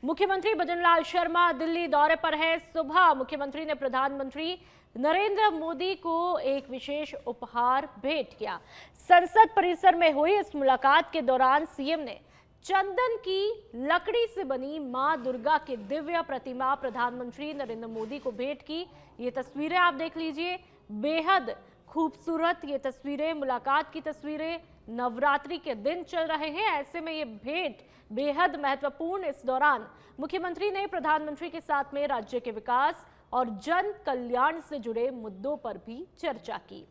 मुख्यमंत्री भजनलाल शर्मा दिल्ली दौरे पर है। सुबह मुख्यमंत्री ने प्रधानमंत्री नरेंद्र मोदी को एक विशेष उपहार भेंट किया। संसद परिसर में हुई इस मुलाकात के दौरान सीएम ने चंदन की लकड़ी से बनी मां दुर्गा की दिव्य प्रतिमा प्रधानमंत्री नरेंद्र मोदी को भेंट की। ये तस्वीरें आप देख लीजिए, बेहद खूबसूरत ये तस्वीरें, मुलाकात की तस्वीरें। नवरात्रि के दिन चल रहे हैं, ऐसे में ये भेंट बेहद महत्वपूर्ण। इस दौरान मुख्यमंत्री ने प्रधानमंत्री के साथ में राज्य के विकास और जन कल्याण से जुड़े मुद्दों पर भी चर्चा की।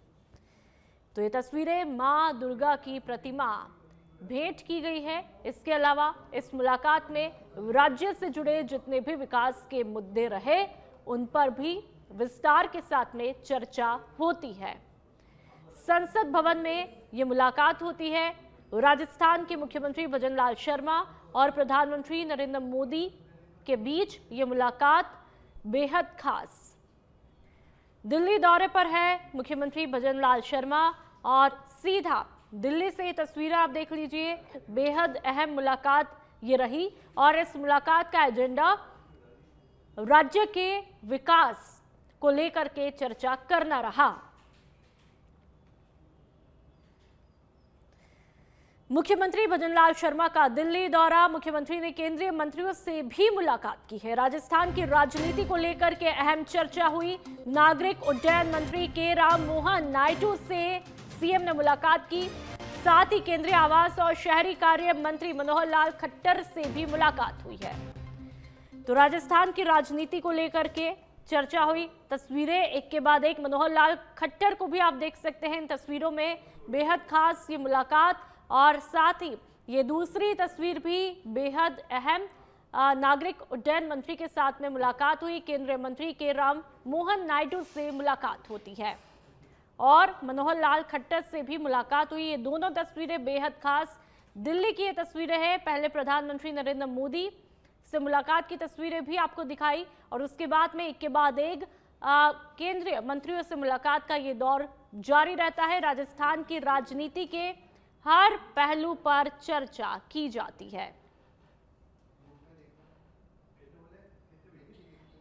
तो ये तस्वीरें मां दुर्गा की प्रतिमा भेंट की गई है। इसके अलावा इस मुलाकात में राज्य से जुड़े जितने भी विकास के मुद्दे रहे उन पर भी विस्तार के साथ में चर्चा होती है। संसद भवन में ये मुलाकात होती है। राजस्थान के मुख्यमंत्री भजनलाल शर्मा और प्रधानमंत्री नरेंद्र मोदी के बीच ये मुलाकात बेहद खास। दिल्ली दौरे पर है मुख्यमंत्री भजनलाल शर्मा और सीधा दिल्ली से ये तस्वीरें आप देख लीजिए। बेहद अहम मुलाकात ये रही और इस मुलाकात का एजेंडा राज्य के विकास को लेकर के चर्चा करना रहा। मुख्यमंत्री भजनलाल शर्मा का दिल्ली दौरा। मुख्यमंत्री ने केंद्रीय मंत्रियों से भी मुलाकात की है। राजस्थान की राजनीति को लेकर के अहम चर्चा हुई। नागरिक उड्डयन मंत्री के राम मोहन नायडू से सीएम ने मुलाकात की। साथ ही केंद्रीय आवास और शहरी कार्य मंत्री मनोहर लाल खट्टर से भी मुलाकात हुई है। तो राजस्थान की राजनीति को लेकर के चर्चा हुई। तस्वीरें एक के बाद एक। मनोहर लाल खट्टर को भी आप देख सकते हैं इन तस्वीरों में। बेहद खास ये मुलाकात और साथ ही ये दूसरी तस्वीर भी बेहद अहम। नागरिक उड्डयन मंत्री के साथ में मुलाकात हुई। केंद्रीय मंत्री के राम मोहन नायडू से मुलाकात होती है और मनोहर लाल खट्टर से भी मुलाकात हुई। ये दोनों तस्वीरें बेहद खास दिल्ली की ये तस्वीरें हैं। पहले प्रधानमंत्री नरेंद्र मोदी से मुलाकात की तस्वीरें भी आपको दिखाई और उसके बाद में एक के बाद एक केंद्रीय मंत्रियों से मुलाकात का ये दौर जारी रहता है। राजस्थान की राजनीति के हर पहलू पर चर्चा की जाती है।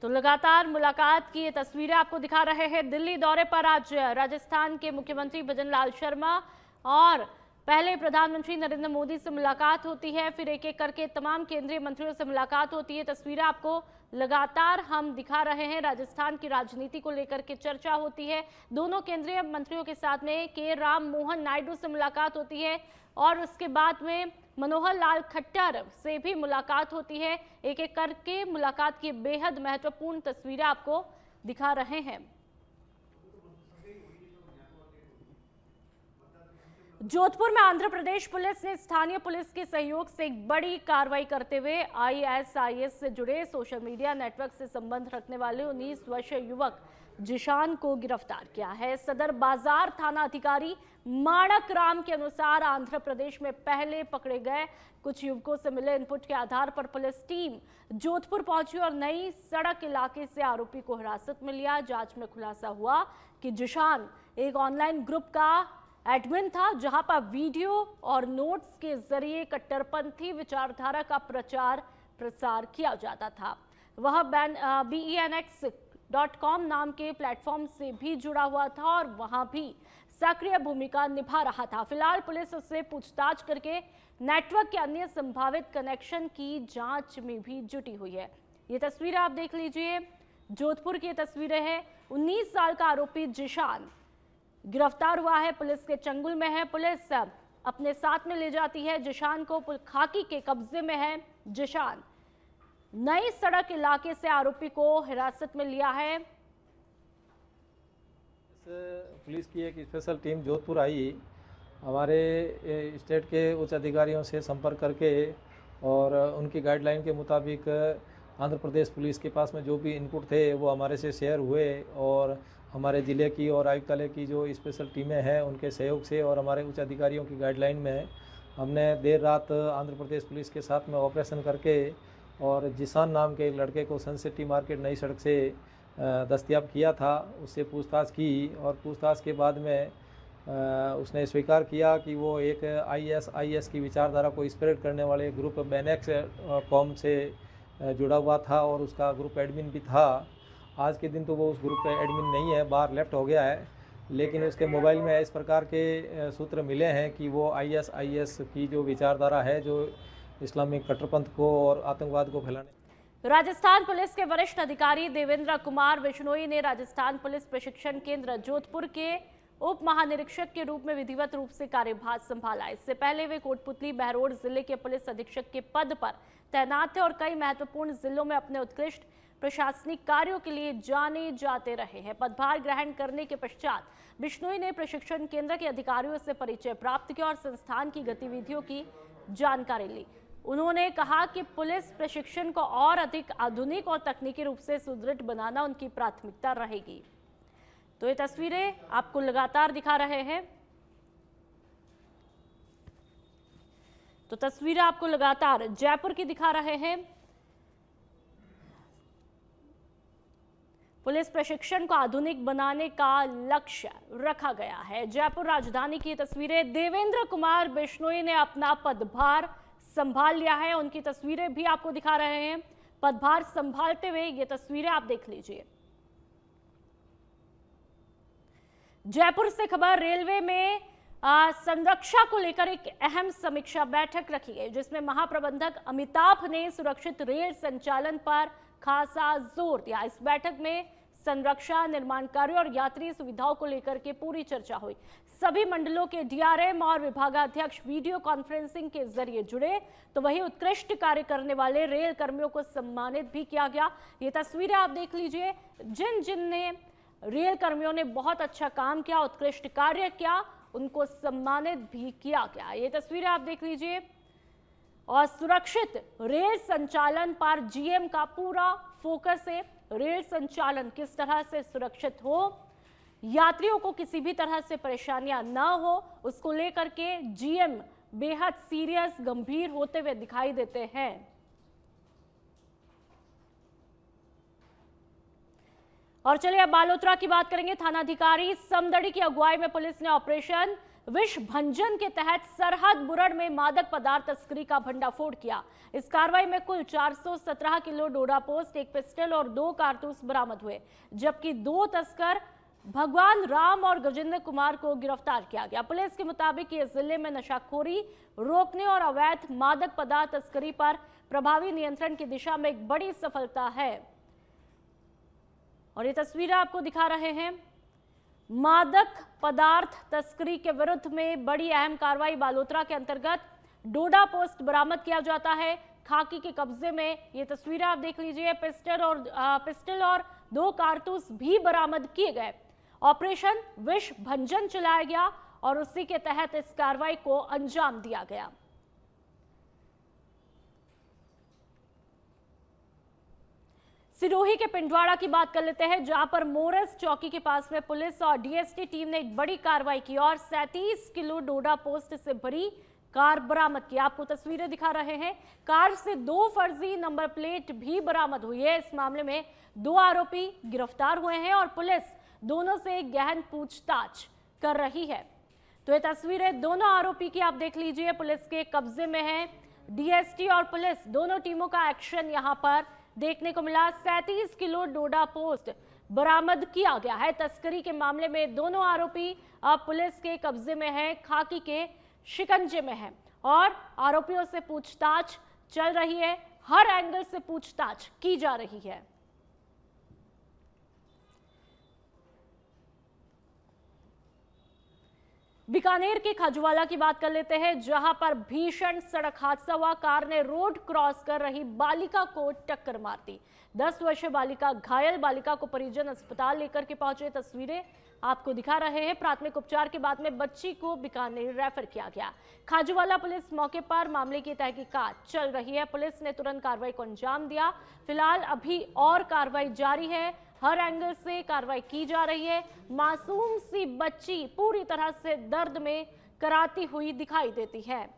तो लगातार मुलाकात की ये तस्वीरें आपको दिखा रहे हैं। दिल्ली दौरे पर आज राजस्थान के मुख्यमंत्री भजनलाल शर्मा और पहले प्रधानमंत्री नरेंद्र मोदी से मुलाकात होती है, फिर एक एक करके तमाम केंद्रीय मंत्रियों से मुलाकात होती है। तस्वीरें आपको लगातार हम दिखा रहे हैं। राजस्थान की राजनीति को लेकर के चर्चा होती है। दोनों केंद्रीय मंत्रियों के साथ में के राम मोहन नायडू से मुलाकात होती है और उसके बाद में मनोहर लाल खट्टर से भी मुलाकात होती है। एक एक करके मुलाकात की बेहद महत्वपूर्ण तस्वीरें आपको दिखा रहे हैं। जोधपुर में आंध्र प्रदेश पुलिस ने स्थानीय पुलिस के सहयोग से एक बड़ी कार्रवाई करते हुए आईएसआईएस से जुड़े सोशल मीडिया नेटवर्क से संबंध रखने वाले 19 वर्षीय युवक जिशान को गिरफ्तार किया है। सदर बाजार थाना अधिकारी माणक राम के अनुसार आंध्र प्रदेश में पहले पकड़े गए कुछ युवकों से मिले इनपुट के आधार पर पुलिस टीम जोधपुर पहुंची और नई सड़क इलाके से आरोपी को हिरासत में लिया। जांच में खुलासा हुआ कि जिशान एक ऑनलाइन ग्रुप का एडमिन था जहां पर वीडियो और नोट्स के जरिए कट्टरपंथी विचारधारा का प्रचार प्रसार किया जाता था। वह BENX.com नाम के प्लेटफॉर्म से भी जुड़ा हुआ था और वहां भी सक्रिय भूमिका निभा रहा था। फिलहाल पुलिस उससे पूछताछ करके नेटवर्क के अन्य संभावित कनेक्शन की जांच में भी जुटी हुई है। ये तस्वीरें आप देख लीजिए, जोधपुर की तस्वीरें हैं। 19 साल का आरोपी जिशान गिरफ्तार हुआ है, पुलिस के चंगुल में है। पुलिस अपने साथ में ले जाती है जिशान को। खाकी के कब्जे में है जिशान। नई सड़क इलाके से आरोपी को हिरासत में लिया है। पुलिस की एक स्पेशल टीम जोधपुर आई, हमारे स्टेट के उच्च अधिकारियों से संपर्क करके और उनकी गाइडलाइन के मुताबिक आंध्र प्रदेश पुलिस के पास में जो भी इनपुट थे वो हमारे से शेयर हुए और हमारे ज़िले की और आयुक्तालय की जो स्पेशल टीमें हैं उनके सहयोग से और हमारे उच्च अधिकारियों की गाइडलाइन में हमने देर रात आंध्र प्रदेश पुलिस के साथ में ऑपरेशन करके और जिशान नाम के एक लड़के को सनसिटी मार्केट नई सड़क से दस्तयाब किया था। उससे पूछताछ की और पूछताछ के बाद में उसने स्वीकार किया कि वो एक आईएसआईएस की विचारधारा को स्प्रेड करने वाले ग्रुप BENX.com से जुड़ा हुआ था और उसका ग्रुप एडमिन भी था। आज के दिन तो वो उस ग्रुप का एडमिन नहीं है, बाहर लेफ्ट हो गया है, लेकिन उसके मोबाइल में इस प्रकार के सूत्र मिले हैं कि वो ISIS की जो विचारधारा है, जो इस्लामिक कट्टरपंथ को और आतंकवाद को फैलाने। राजस्थान पुलिस के वरिष्ठ अधिकारी देवेंद्र कुमार बिश्नोई ने राजस्थान पुलिस प्रशिक्षण केंद्र जोधपुर के उप महानिरीक्षक के रूप में विधिवत रूप से कार्यभार संभाला। इससे पहले वे कोटपुतली बहरोड जिले के पुलिस अधीक्षक के पद पर तैनात थे और कई महत्वपूर्ण जिलों में अपने उत्कृष्ट प्रशासनिक कार्यों के लिए जाने जाते रहे हैं। पदभार ग्रहण करने के पश्चात बिश्नोई ने प्रशिक्षण केंद्र के अधिकारियों से परिचय प्राप्त किया और संस्थान की गतिविधियों की जानकारी ली। उन्होंने कहा कि पुलिस प्रशिक्षण को और अधिक आधुनिक और तकनीकी रूप से सुदृढ़ बनाना उनकी प्राथमिकता रहेगी। तो ये तस्वीरें आपको लगातार दिखा रहे हैं। तो तस्वीरें आपको लगातार जयपुर की दिखा रहे हैं। पुलिस प्रशिक्षण को आधुनिक बनाने का लक्ष्य रखा गया है। जयपुर राजधानी की तस्वीरें। देवेंद्र कुमार बिश्नोई ने अपना पदभार संभाल लिया है, उनकी तस्वीरें भी आपको दिखा रहे हैं। पदभार संभालते हुए ये तस्वीरें आप देख लीजिए। जयपुर से खबर। रेलवे में संरक्षा को लेकर एक अहम समीक्षा बैठक रखी गई, जिसमें महाप्रबंधक अमिताभ ने सुरक्षित रेल संचालन पर खासा जोर दिया। इस बैठक में संरक्षा, निर्माण कार्यों और यात्री सुविधाओं को लेकर के पूरी चर्चा हुई। सभी मंडलों के DRM और विभागाध्यक्ष वीडियो कॉन्फ्रेंसिंग के जरिए जुड़े, तो वही उत्कृष्ट कार्य करने वाले रेल कर्मियों को सम्मानित भी किया गया। ये तस्वीरें आप देख लीजिए। जिन रेल कर्मियों ने बहुत अच्छा काम किया, उत्कृष्ट कार्य किया, उनको सम्मानित भी किया गया। ये तस्वीरें आप देख लीजिए। और सुरक्षित रेल संचालन पर GM का पूरा फोकस है। रेल संचालन किस तरह से सुरक्षित हो, यात्रियों को किसी भी तरह से परेशानियां ना हो, उसको लेकर के GM बेहद सीरियस, गंभीर होते हुए दिखाई देते हैं। और चलिए अब बालोतरा की बात करेंगे। थानाधिकारी समदड़ी की अगुवाई में पुलिस ने ऑपरेशन विष भंजन के तहत सरहद बुरड़ में मादक पदार्थ तस्करी का भंडाफोड़ किया। इस कार्रवाई में कुल 417 किलो डोडा पोस्ट, 1 पिस्टल और 2 कारतूस बरामद हुए, जबकि 2 तस्कर भगवान राम और गजेंद्र कुमार को गिरफ्तार किया गया। पुलिस के मुताबिक ये जिले में नशाखोरी रोकने और अवैध मादक पदार्थ तस्करी पर प्रभावी नियंत्रण की दिशा में एक बड़ी सफलता है। और ये तस्वीरें आपको दिखा रहे हैं। मादक पदार्थ तस्करी के विरुद्ध में बड़ी अहम कार्रवाई बालोतरा के अंतर्गत डोडा पोस्ट बरामद किया जाता है। खाकी के कब्जे में ये तस्वीरें आप देख लीजिए। पिस्टल और 2 कारतूस भी बरामद किए गए। ऑपरेशन विष भंजन चलाया गया और उसी के तहत इस कार्रवाई को अंजाम दिया गया। सिरोही के पिंडवाड़ा की बात कर लेते हैं, जहां पर मोरस चौकी के पास में पुलिस और DST टीम ने एक बड़ी कार्रवाई की और 37 किलो डोडा पोस्ट से भरी कार बरामद की। आपको तस्वीरें दिखा रहे हैं। कार से 2 फर्जी नंबर प्लेट भी बरामद हुई है। इस मामले में 2 आरोपी गिरफ्तार हुए हैं और पुलिस दोनों से गहन पूछताछ कर रही है। तो ये तस्वीरें दोनों आरोपी की आप देख लीजिए, पुलिस के कब्जे में है। DST और पुलिस दोनों टीमों का एक्शन यहां पर देखने को मिला। 37 किलो डोडा पोस्ट बरामद किया गया है। तस्करी के मामले में दोनों आरोपी अब पुलिस के कब्जे में है, खाकी के शिकंजे में है और आरोपियों से पूछताछ चल रही है। हर एंगल से पूछताछ की जा रही है। बीकानेर के खाजूवाला की बात कर लेते हैं, जहां पर भीषण सड़क हादसा हुआ। कार ने रोड क्रॉस कर रही बालिका को टक्कर मार दी। 10 वर्षीय बालिका घायल। बालिका को परिजन अस्पताल लेकर के पहुंचे। तस्वीरें आपको दिखा रहे हैं। प्राथमिक उपचार के बाद में बच्ची को बीकानेर रेफर किया गया। खाजूवाला पुलिस मौके पर मामले की तहकीकात चल रही है। पुलिस ने तुरंत कार्रवाई को अंजाम दिया। फिलहाल अभी और कार्रवाई जारी है। हर एंगल से कार्रवाई की जा रही है। मासूम सी बच्ची पूरी तरह से दर्द में कराती हुई दिखाई देती है।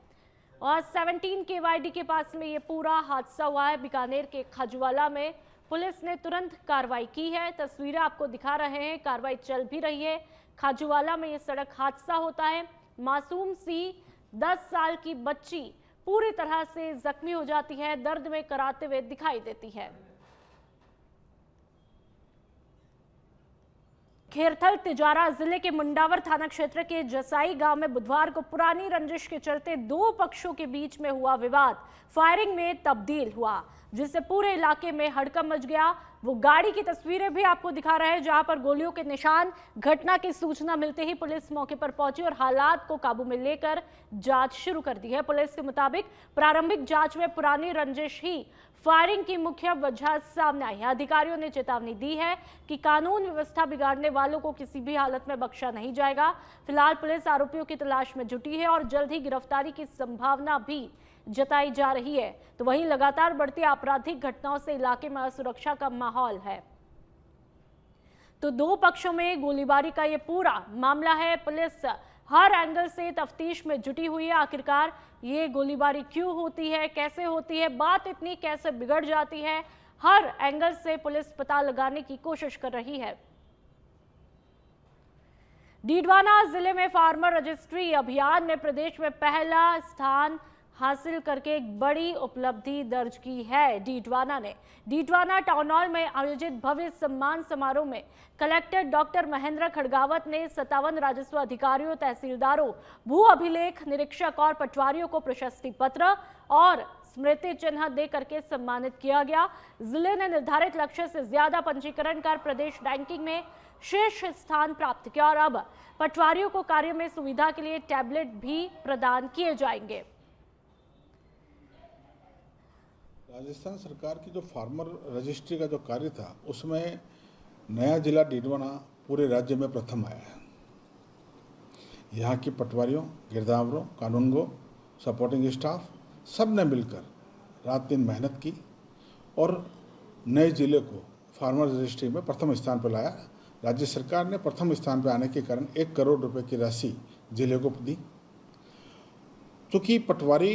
और 17 KYD के पास में ये पूरा हादसा हुआ है। बीकानेर के खाजूवाला में पुलिस ने तुरंत कार्रवाई की है। तस्वीरें आपको दिखा रहे हैं। कार्रवाई चल भी रही है। खाजूवाला में ये सड़क हादसा होता है। मासूम सी 10 साल की बच्ची पूरी तरह से जख्मी हो जाती है, दर्द में कराते हुए दिखाई देती है। खेरथल तिजारा जिले के मुंडावर थाना क्षेत्र के जसाई गांव में बुधवार को पुरानी रंजिश के चलते दो पक्षों के बीच में हुआ विवाद फायरिंग में तब्दील हुआ, जिससे पूरे इलाके में हड़कंप मच गया। वो गाड़ी की तस्वीरें भी आपको दिखा रहे हैं जहां पर गोलियों के निशान। घटना की सूचना मिलते ही पुलिस मौके पर पहुंची और हालात को काबू में लेकर जांच शुरू कर दी है। पुलिस के मुताबिक प्रारंभिक जांच में पुरानी रंजिश ही फायरिंग की मुख्य वजह सामने आई है। अधिकारियों ने चेतावनी दी है कि कानून व्यवस्था बिगाड़ने वालों को किसी भी हालत में बख्शा नहीं जाएगा। फिलहाल पुलिस आरोपियों की तलाश में जुटी है और जल्द ही गिरफ्तारी की संभावना भी जताई जा रही है। तो वहीं लगातार बढ़ती आपराधिक घटनाओं से इलाके में असुरक्षा का माहौल है। तो दो पक्षों में गोलीबारी का ये पूरा मामला है। पुलिस हर एंगल से तफ्तीश में जुटी हुई है। आखिरकार ये गोलीबारी क्यों होती है, कैसे होती है, बात इतनी कैसे बिगड़ जाती है, हर एंगल से पुलिस पता लगाने की कोशिश कर रही है। डीडवाना जिले में फार्मर रजिस्ट्री अभियान में प्रदेश में पहला स्थान हासिल करके एक बड़ी उपलब्धि दर्ज की है डीडवाना ने। डीडवाना टाउन हॉल में आयोजित भव्य सम्मान समारोह में कलेक्टर डॉक्टर महेंद्र खड़गावत ने 57 राजस्व अधिकारियों, तहसीलदारों, भू अभिलेख निरीक्षक और पटवारियों को प्रशस्ति पत्र और स्मृति चिन्ह दे करके सम्मानित किया गया। जिले ने निर्धारित लक्ष्य से ज्यादा पंजीकरण कर प्रदेश रैंकिंग में शीर्ष स्थान प्राप्त किया और अब पटवारियों को कार्य में सुविधा के लिए टैबलेट भी प्रदान किए जाएंगे। राजस्थान सरकार की जो फार्मर रजिस्ट्री का जो कार्य था उसमें नया जिला डीडवाना पूरे राज्य में प्रथम आया है। यहाँ की पटवारियों, गिरदावरों, कानूनगो, सपोर्टिंग स्टाफ सब ने मिलकर रात दिन मेहनत की और नए जिले को फार्मर रजिस्ट्री में प्रथम स्थान पर लाया। राज्य सरकार ने प्रथम स्थान पर आने के कारण 1 करोड़ रुपए की राशि जिले को दी। चूँकि पटवारी,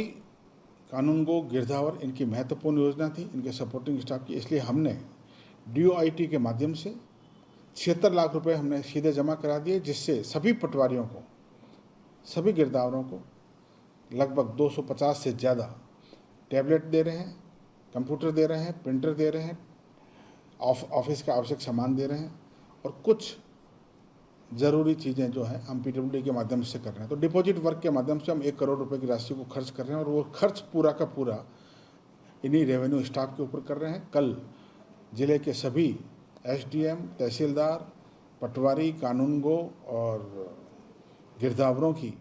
कानूनगो, गिरदावर इनकी महत्वपूर्ण योजना थी, इनके सपोर्टिंग स्टाफ की, इसलिए हमने DOIT के माध्यम से 76 लाख रुपए हमने सीधे जमा करा दिए, जिससे सभी पटवारियों को, सभी गिरदावरों को लगभग 250 से ज़्यादा टैबलेट दे रहे हैं, कंप्यूटर दे रहे हैं, प्रिंटर दे रहे हैं, ऑफिस का आवश्यक सामान दे रहे हैं और कुछ ज़रूरी चीज़ें जो हैं हम PWD के माध्यम से कर रहे हैं। तो डिपॉजिट वर्क के माध्यम से हम 1 करोड़ रुपए की राशि को खर्च कर रहे हैं और वो खर्च पूरा का पूरा इन्हीं रेवेन्यू स्टाफ के ऊपर कर रहे हैं। कल ज़िले के सभी SDM, तहसीलदार, पटवारी, कानूनगो और गिरदावरों की।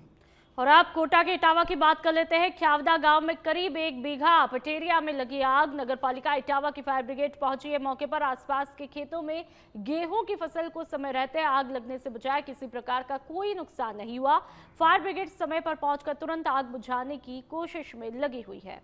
और आप कोटा के इटावा की बात कर लेते हैं। ख्यावदा गांव में करीब 1 बीघा पटेरिया में लगी आग। नगरपालिका इटावा की फायर ब्रिगेड पहुंची है मौके पर। आसपास के खेतों में गेहूं की फसल को समय रहते आग लगने से बचाया, किसी प्रकार का कोई नुकसान नहीं हुआ। फायर ब्रिगेड समय पर पहुंचकर तुरंत आग बुझाने की कोशिश में लगी हुई है।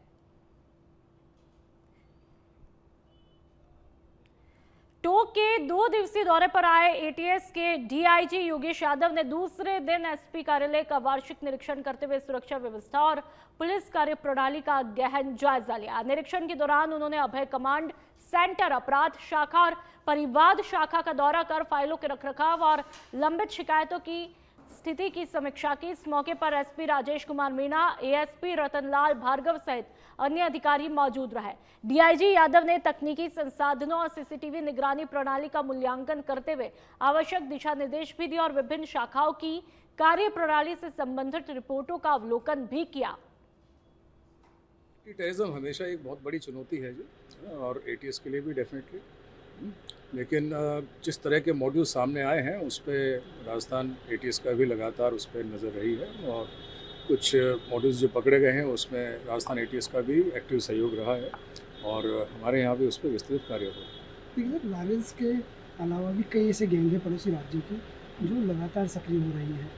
टोंक के 2 दिवसीय दौरे पर आए ATS के DIG योगेश यादव ने दूसरे दिन SP कार्यालय का वार्षिक निरीक्षण करते हुए सुरक्षा व्यवस्था और पुलिस कार्य प्रणाली का गहन जायजा लिया। निरीक्षण के दौरान उन्होंने अभय कमांड सेंटर, अपराध शाखा और परिवाद शाखा का दौरा कर फाइलों के रखरखाव और लंबित शिकायतों की स्थिति की समीक्षा की। इस मौके पर SP राजेश कुमार मीणा, ASP रतनलाल भार्गव सहित अन्य अधिकारी मौजूद रहे। DIG यादव ने तकनीकी संसाधनों और CCTV निगरानी प्रणाली का मूल्यांकन करते हुए आवश्यक दिशा निर्देश भी दिए और विभिन्न शाखाओं की कार्य प्रणाली से संबंधित रिपोर्टों का अवलोकन भी किया। टेररिज्म हमेशा एक बहुत बड़ी चुनौती है जी, और ATS के लिए भी डेफिनेटली। लेकिन जिस तरह के मॉड्यूल सामने आए हैं उस पर राजस्थान ATS का भी लगातार उस पर नज़र रही है और कुछ मॉड्यूल्स जो पकड़े गए हैं उसमें राजस्थान ATS का भी एक्टिव सहयोग रहा है और हमारे यहाँ भी उस पर विस्तृत कार्य हो रहा है। लावेंस के अलावा भी कई ऐसे गैंग हैं पड़ोसी राज्यों की जो लगातार सक्रिय हो रही हैं,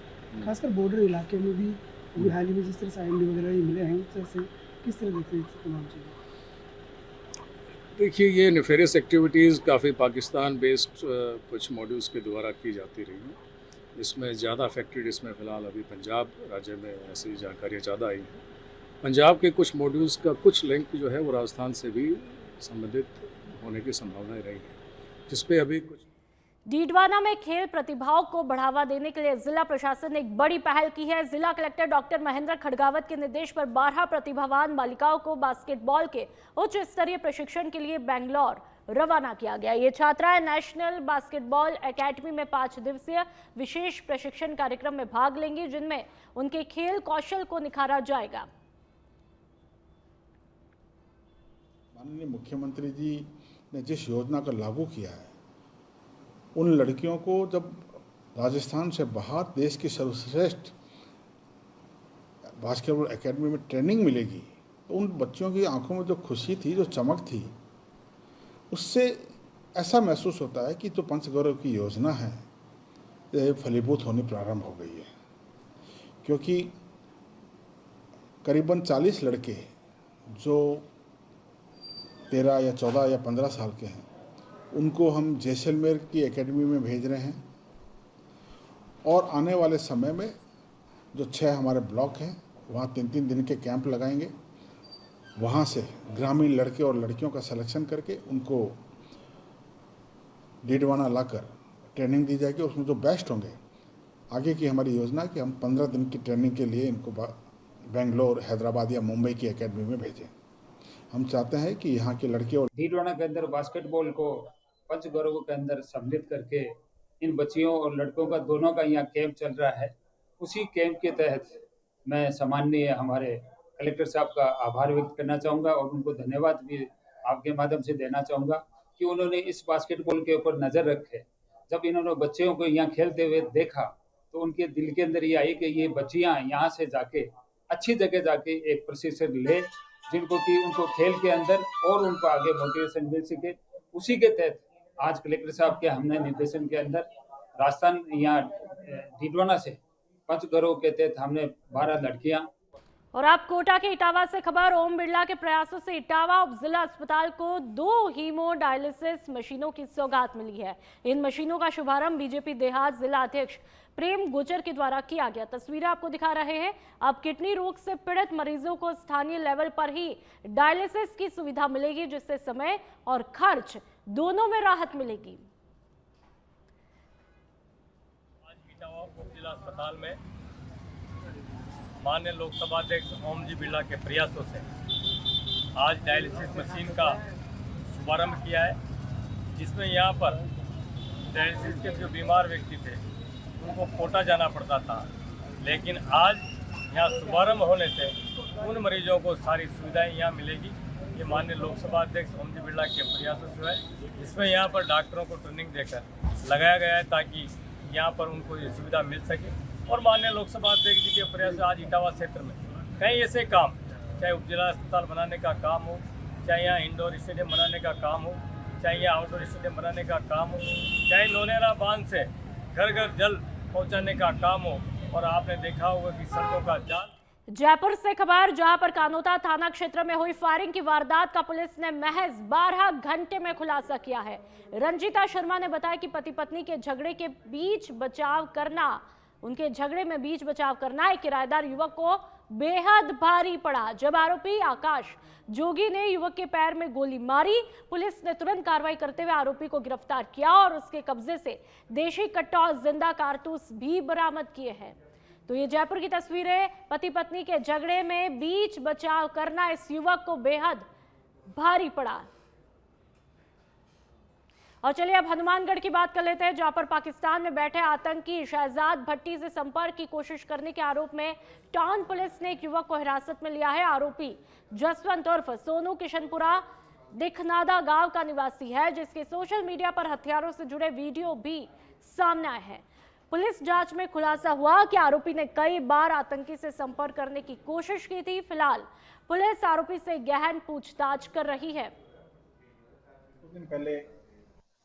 खासकर बॉर्डर इलाके में भी हाल ही में जिस तरह से IMD वगैरह मिले हैं उस तरह से किस तरह देखते हैं तमाम चीज़ें? देखिए, ये नेफेरियस एक्टिविटीज़ काफ़ी पाकिस्तान बेस्ड कुछ मॉड्यूल्स के द्वारा की जाती रही हैं। इसमें ज़्यादा अफेक्टेड इसमें फ़िलहाल अभी पंजाब राज्य में ऐसी जानकारियाँ ज़्यादा आई हैं। पंजाब के कुछ मॉड्यूल्स का कुछ लिंक जो है वो राजस्थान से भी संबंधित होने की संभावनाएं रही है, जिस पे अभी कुछ डीडवाना में खेल प्रतिभाओं को बढ़ावा देने के लिए जिला प्रशासन ने एक बड़ी पहल की है। जिला कलेक्टर डॉक्टर महेंद्र खड़गावत के निर्देश पर 12 प्रतिभावान बालिकाओं को बास्केटबॉल के उच्च स्तरीय प्रशिक्षण के लिए बेंगलौर रवाना किया गया। ये छात्राएं नेशनल बास्केटबॉल एकेडमी में 5 दिवसीय विशेष प्रशिक्षण कार्यक्रम में भाग लेंगी, जिनमें उनके खेल कौशल को निखारा जाएगा। माननीय मुख्यमंत्री जी ने जिस योजना को लागू किया है, उन लड़कियों को जब राजस्थान से बाहर देश की सर्वश्रेष्ठ बास्केटबॉल एकेडमी में ट्रेनिंग मिलेगी, तो उन बच्चों की आंखों में जो खुशी थी, जो चमक थी, उससे ऐसा महसूस होता है कि जो पंचगौरव की योजना है ये फलीभूत होनी प्रारंभ हो गई है। क्योंकि करीबन 40 लड़के जो 13 या 14 या 15 साल के हैं, उनको हम जैसलमेर की एकेडमी में भेज रहे हैं और आने वाले समय में जो 6 हमारे ब्लॉक हैं वहाँ 3-3 दिन के कैंप लगाएंगे। वहाँ से ग्रामीण लड़के और लड़कियों का सिलेक्शन करके उनको डीडवाना लाकर ट्रेनिंग दी जाएगी। उसमें जो बेस्ट होंगे, आगे की हमारी योजना है कि हम 15 दिन की ट्रेनिंग के लिए इनको बेंगलोर, हैदराबाद या मुंबई की एकेडमी में भेजें। हम चाहते हैं कि यहाँ के लड़के और डीडवाना के अंदर बास्केटबॉल को पंचगौरव के अंदर सम्मिलित करके इन बच्चियों और लड़कों का दोनों का यहाँ कैंप चल रहा है। उसी कैंप के तहत मैं सम्माननीय हमारे कलेक्टर साहब का आभार व्यक्त करना चाहूँगा और उनको धन्यवाद भी आपके माध्यम से देना चाहूँगा कि उन्होंने इस बास्केटबॉल के ऊपर नज़र रखे। जब इन्होंने बच्चों को यहाँ खेलते हुए देखा तो उनके दिल के अंदर ये आई कि ये बच्चियाँ यहाँ से जाके अच्छी जगह जाके एक प्रशिक्षण ले, जिनको कि उनको खेल के अंदर और उनको आगे मोटिवेशन मिल सके। उसी के तहत आज कलेक्टर साहब के हमने निर्देशन के अंदर राजस्थान यहाँ डीडवाना से पंचगौरव के तहत हमने 12 लड़कियां। और आप कोटा के इटावा से खबर। ओम बिरला के प्रयासों से इटावा उप जिला अस्पताल को 2 हीमो डायलिसिस मशीनों की सौगात मिली है। इन मशीनों का शुभारंभ बीजेपी देहात जिला अध्यक्ष प्रेम गुजर के द्वारा किया गया। तस्वीरें आपको दिखा रहे हैं। अब किडनी रोग से पीड़ित मरीजों को स्थानीय लेवल पर ही डायलिसिस की सुविधा मिलेगी, जिससे समय और खर्च दोनों में राहत मिलेगी। आज इटावा उप जिला अस्पताल में माननीय लोकसभा अध्यक्ष ओम जी बिरला के प्रयासों से आज डायलिसिस मशीन का शुभारंभ किया है, जिसमें यहाँ पर डायलिसिस के जो बीमार व्यक्ति थे उनको कोटा जाना पड़ता था, लेकिन आज यहाँ शुभारंभ होने से उन मरीजों को सारी सुविधाएं यहाँ मिलेगी। ये माननीय लोकसभा अध्यक्ष ओम जी बिरला के प्रयासों से है, जिसमें यहाँ पर डॉक्टरों को ट्रेनिंग देकर लगाया गया है ताकि यहाँ पर उनको ये सुविधा मिल सके। और माननीय लोकसभा अध्यक्ष जी के प्रयास से आज इटावा क्षेत्र में कई ऐसे काम, चाहे उपजिला अस्पताल बनाने का काम हो, चाहे यहाँ इंडोर स्टेडियम बनाने का काम हो, चाहे यहाँ आउटडोर स्टेडियम बनाने का काम हो, चाहे नोनेरा बांध से घर घर जल पहुँचाने का काम हो, और आपने देखा होगा कि सड़कों का जाल। जयपुर से खबर, जहां पर कानोता थाना क्षेत्र में हुई फायरिंग की वारदात का पुलिस ने महज 12 घंटे में खुलासा किया है। रंजीता शर्मा ने बताया कि पति पत्नी के झगड़े के बीच बचाव करना एक किराएदार युवक को बेहद भारी पड़ा। जब आरोपी आकाश जोगी ने युवक के पैर में गोली मारी, पुलिस ने तुरंत कार्रवाई करते हुए आरोपी को गिरफ्तार किया और उसके कब्जे से देशी कट्टा और जिंदा कारतूस भी बरामद किए हैं। तो ये जयपुर की तस्वीरें। पति पत्नी के झगड़े में बीच बचाव करना इस युवक को बेहद भारी पड़ा। और चलिए अब हनुमानगढ़ की बात कर लेते हैं, जहां पर पाकिस्तान में बैठे आतंकी शहजाद भट्टी से संपर्क की कोशिश करने के आरोप में टाउन पुलिस ने एक युवक को हिरासत में लिया है। आरोपी जसवंत उर्फ सोनू किशनपुरा दिखनादा गांव का निवासी है, जिसके सोशल मीडिया पर हथियारों से जुड़े वीडियो भी सामने आए हैं। पुलिस जांच में खुलासा हुआ कि आरोपी ने कई बार आतंकी से संपर्क करने की कोशिश की थी। फिलहाल पुलिस आरोपी से गहन पूछताछ कर रही है। कुछ दिन पहले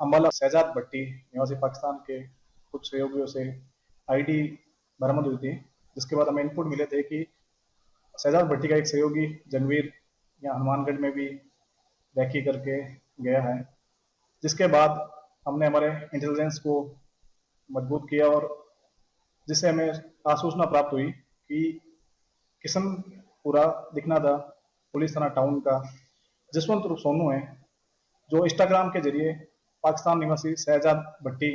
अम्बाला शहजाद भट्टी निवासी पाकिस्तान के कुछ सहयोगियों से आईडी बरामद हुई थी, जिसके बाद हमें इनपुट मिले थे कि शहजाद भट्टी का एक सहयोगी जनवीर यहाँ हनुमानगढ़ में भी रेकी करके गया है। जिसके बाद हमने हमारे इंटेलिजेंस को मजबूत किया और जिससे हमें आसूचना प्राप्त हुई कि किशनपुरा दिखनादा पुलिस थाना टाउन का जसवंत सोनू है, जो इंस्टाग्राम के जरिए पाकिस्तान निवासी शहजाद भट्टी,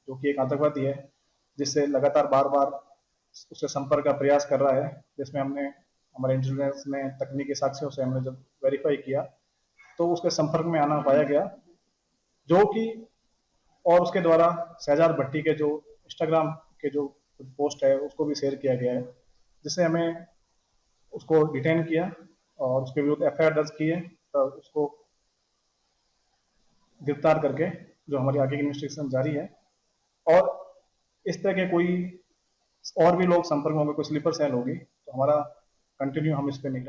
जो कि एक आतंकवादी है, जिससे लगातार बार बार उससे संपर्क का प्रयास कर रहा है, जिसमें हमने हमारे इंटेलिजेंस ने तकनीकी साक्ष्यों से हमने जब वेरीफाई किया तो उसके संपर्क में आना पाया गया, जो कि और उसके द्वारा शहजाद भट्टी के जो इंस्टाग्राम के जो पोस्ट है उसको भी शेयर किया गया है, जिससे हमें उसको डिटेन किया और उसके विरुद्ध एफआईआर दर्ज की है, तो उसको गिरफ्तार करके जो हमारी आगे की इन्वेस्टिगेशन जारी है। और इस तरह के कोई और भी लोग संपर्क में होंगे, कोई स्लीपर सेल होगी, तो हमारा कंटिन्यू हम इस पर निगरानी